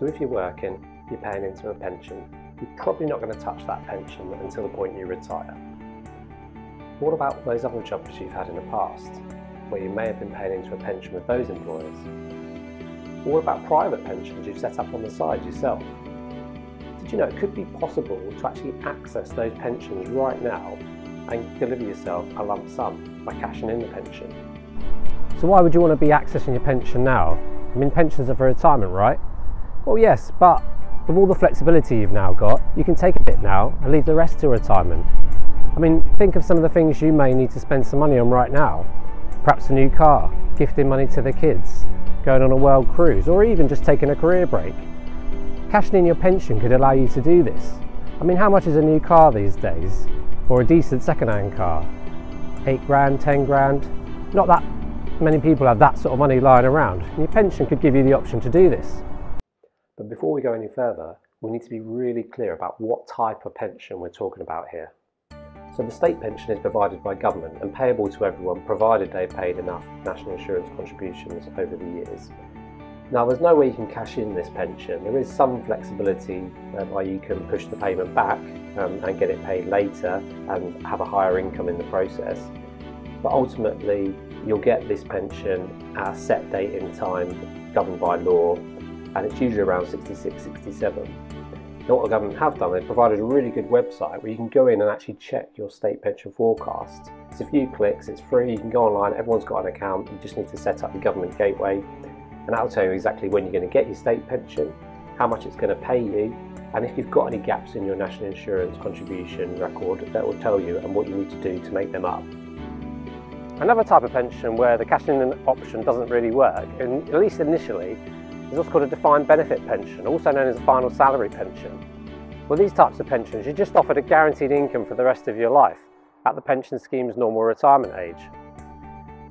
So if you're working, you're paying into a pension. You're probably not going to touch that pension until the point you retire. What about those other jobs you've had in the past, where you may have been paying into a pension with those employers? What about private pensions you've set up on the side yourself? Did you know it could be possible to actually access those pensions right now and deliver yourself a lump sum by cashing in the pension? So why would you want to be accessing your pension now? I mean, pensions are for retirement, right? Well, yes, but with all the flexibility you've now got, you can take a bit now and leave the rest to retirement. I mean, think of some of the things you may need to spend some money on right now. Perhaps a new car, gifting money to the kids, going on a world cruise, or even just taking a career break. Cashing in your pension could allow you to do this. I mean, how much is a new car these days? Or a decent second-hand car? 8 grand, 10 grand? Not that many people have that sort of money lying around. And your pension could give you the option to do this. But before we go any further, we need to be really clear about what type of pension we're talking about here. So the state pension is provided by government and payable to everyone provided they've paid enough national insurance contributions over the years. Now, there's no way you can cash in this pension. There is some flexibility whereby you can push the payment back and get it paid later and have a higher income in the process. But ultimately, you'll get this pension at a set date in time governed by law, and it's usually around 66, 67. Now, what the government have done, they've provided a really good website where you can go in and actually check your state pension forecast. It's a few clicks, it's free, you can go online, everyone's got an account, you just need to set up your government gateway, and that'll tell you exactly when you're going to get your state pension, how much it's going to pay you, and if you've got any gaps in your national insurance contribution record, that will tell you and what you need to do to make them up. Another type of pension where the cashing in option doesn't really work, and at least initially, is what's called a defined benefit pension, also known as a final salary pension. Well, these types of pensions, you're just offered a guaranteed income for the rest of your life at the pension scheme's normal retirement age.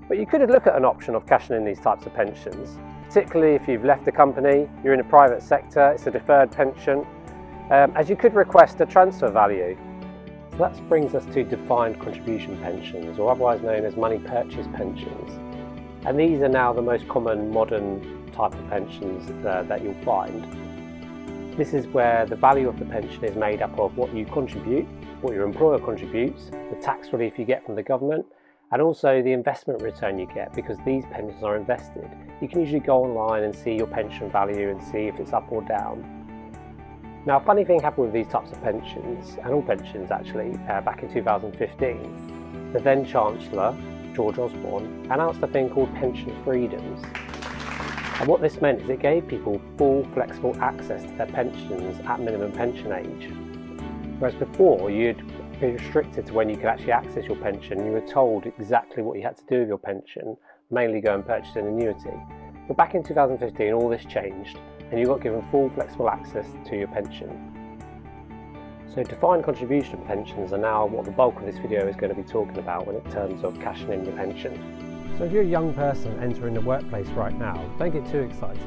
But you could look at an option of cashing in these types of pensions, particularly if you've left the company, you're in the private sector, it's a deferred pension, as you could request a transfer value. So that brings us to defined contribution pensions, or otherwise known as money purchase pensions. And these are now the most common modern type of pensions that you'll find. This is where the value of the pension is made up of what you contribute, what your employer contributes, the tax relief you get from the government, and also the investment return you get, because these pensions are invested. You can usually go online and see your pension value and see if it's up or down. Now, a funny thing happened with these types of pensions, and all pensions actually, back in 2015. The then Chancellor, George Osborne, announced a thing called pension freedoms. And what this meant is it gave people full flexible access to their pensions at minimum pension age. Whereas before, you'd be restricted to when you could actually access your pension. You were told exactly what you had to do with your pension, mainly go and purchase an annuity. But back in 2015, all this changed, and you got given full flexible access to your pension. So defined contribution pensions are now what the bulk of this video is going to be talking about when it terms of cashing in your pension. So if you're a young person entering the workplace right now, don't get too excited.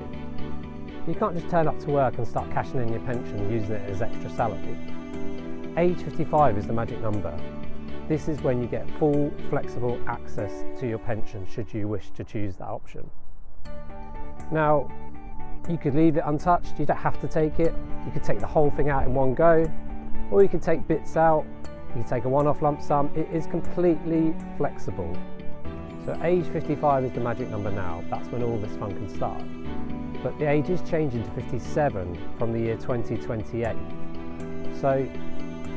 You can't just turn up to work and start cashing in your pension and using it as extra salary. Age 55 is the magic number. This is when you get full flexible access to your pension should you wish to choose that option. Now, you could leave it untouched, you don't have to take it. You could take the whole thing out in one go, or you could take bits out, you can take a one-off lump sum. It is completely flexible. So age 55 is the magic number now. That's when all this fun can start. But the age is changing to 57 from the year 2028. So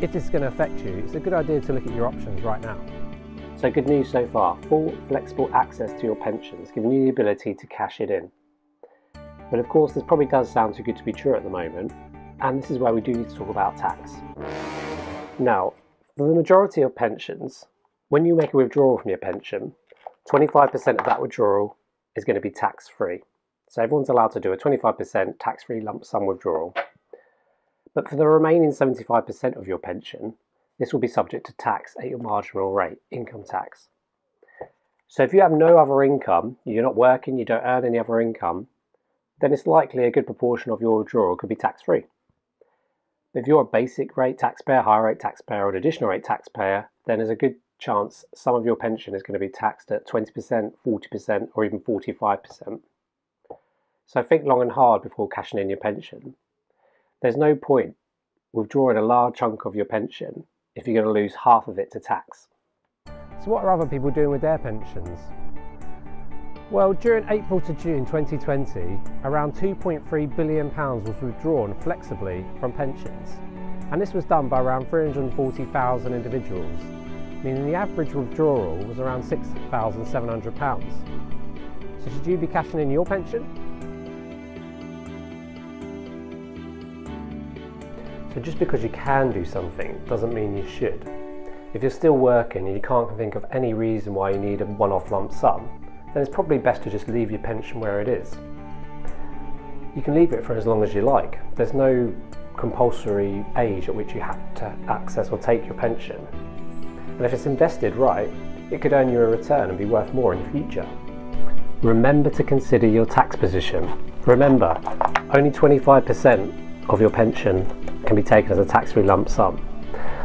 if this is going to affect you, it's a good idea to look at your options right now. So good news so far. Full flexible access to your pensions, giving you the ability to cash it in. But of course, this probably does sound too good to be true at the moment. And this is where we do need to talk about tax. Now, for the majority of pensions, when you make a withdrawal from your pension, 25% of that withdrawal is going to be tax-free. So everyone's allowed to do a 25% tax-free lump sum withdrawal. But for the remaining 75% of your pension, this will be subject to tax at your marginal rate, income tax. So if you have no other income, you're not working, you don't earn any other income, then it's likely a good proportion of your withdrawal could be tax-free. If you're a basic rate taxpayer, higher rate taxpayer, or an additional rate taxpayer, then there's a good chance some of your pension is going to be taxed at 20%, 40%, or even 45%. So think long and hard before cashing in your pension. There's no point withdrawing a large chunk of your pension if you're going to lose half of it to tax. So what are other people doing with their pensions? Well, during April to June 2020, around £2.3 billion was withdrawn flexibly from pensions. And this was done by around 340,000 individuals, meaning the average withdrawal was around £6,700. So should you be cashing in your pension? So just because you can do something doesn't mean you should. If you're still working and you can't think of any reason why you need a one-off lump sum, then it's probably best to just leave your pension where it is. You can leave it for as long as you like. There's no compulsory age at which you have to access or take your pension. And if it's invested right, it could earn you a return and be worth more in the future. Remember to consider your tax position. Remember, only 25% of your pension can be taken as a tax-free lump sum.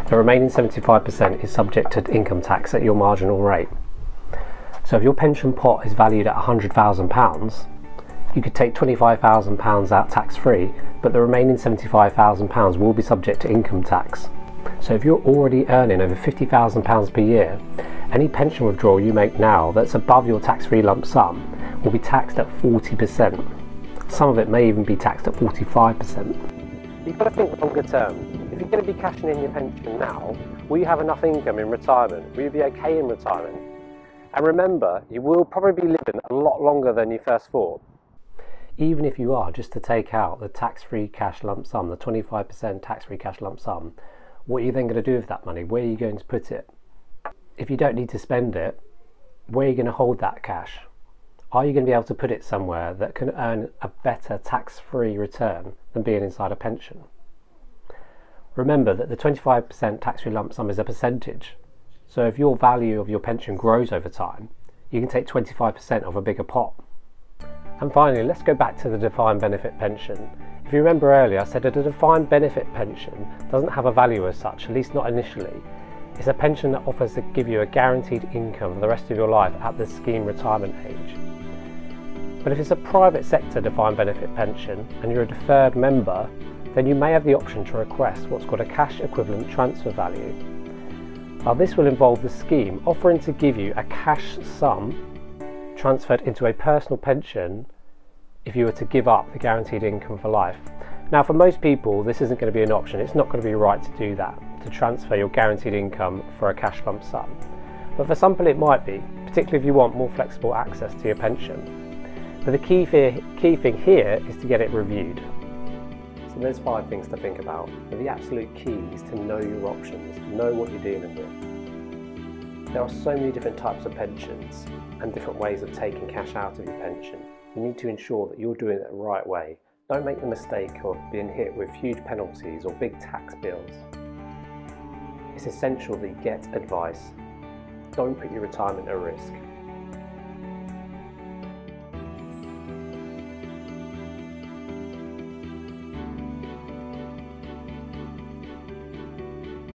The remaining 75% is subject to income tax at your marginal rate. So if your pension pot is valued at £100,000, you could take £25,000 out tax-free, but the remaining £75,000 will be subject to income tax. So if you're already earning over £50,000 per year, any pension withdrawal you make now that's above your tax-free lump sum will be taxed at 40%. Some of it may even be taxed at 45%. You've got to think longer term. If you're going to be cashing in your pension now, will you have enough income in retirement? Will you be okay in retirement? And remember, you will probably be living a lot longer than you first thought. Even if you are just to take out the tax-free cash lump sum, the 25% tax-free cash lump sum, what are you then going to do with that money? Where are you going to put it? If you don't need to spend it, where are you going to hold that cash? Are you going to be able to put it somewhere that can earn a better tax-free return than being inside a pension? Remember that the 25% tax-free lump sum is a percentage. So if your value of your pension grows over time, you can take 25% of a bigger pot. And finally, let's go back to the defined benefit pension. If you remember earlier, I said that a defined benefit pension doesn't have a value as such, at least not initially. It's a pension that offers to give you a guaranteed income for the rest of your life at the scheme retirement age. But if it's a private sector defined benefit pension and you're a deferred member, then you may have the option to request what's called a cash equivalent transfer value. Now this will involve the scheme offering to give you a cash sum transferred into a personal pension if you were to give up the guaranteed income for life. Now for most people this isn't going to be an option. It's not going to be right to do that, to transfer your guaranteed income for a cash lump sum. But for some people it might be, particularly if you want more flexible access to your pension. But the key thing here is to get it reviewed. So there's 5 things to think about, but the absolute key is to know your options, know what you're dealing with. There are so many different types of pensions and different ways of taking cash out of your pension. You need to ensure that you're doing it the right way. Don't make the mistake of being hit with huge penalties or big tax bills. It's essential that you get advice. Don't put your retirement at risk.